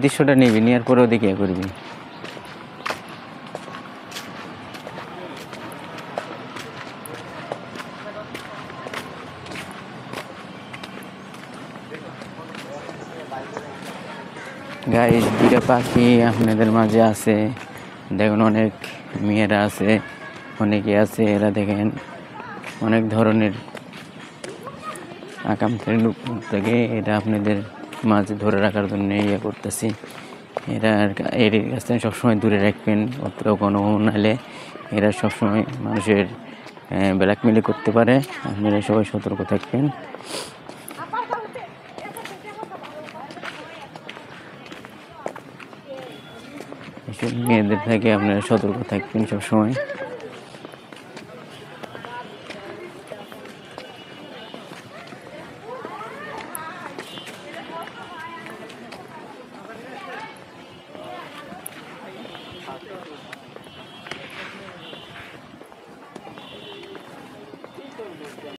দৃশ্যটা নিবি, নেওয়ার পরেও দেখে করবি। গাইস, দুইটা পাখি আপনাদের মাঝে আছে, দেখুন অনেক মেয়েরা আছে, অনেকে আছে, এরা দেখেন অনেক ধরনের আকাঙ্ক্ষার লোক থেকে এটা আপনাদের মাঝে ধরে রাখার জন্য ইয়ে করতেছি। এরা এর কাছ থেকে সবসময় দূরে রাখবেন, অত কোনো নাহলে এরা সবসময় মানুষের ব্ল্যাকমেল করতে পারে। আপনারা সবাই সতর্ক থাকবেন। এসব মেয়েদের থেকে আপনারা সতর্ক থাকবেন সবসময়।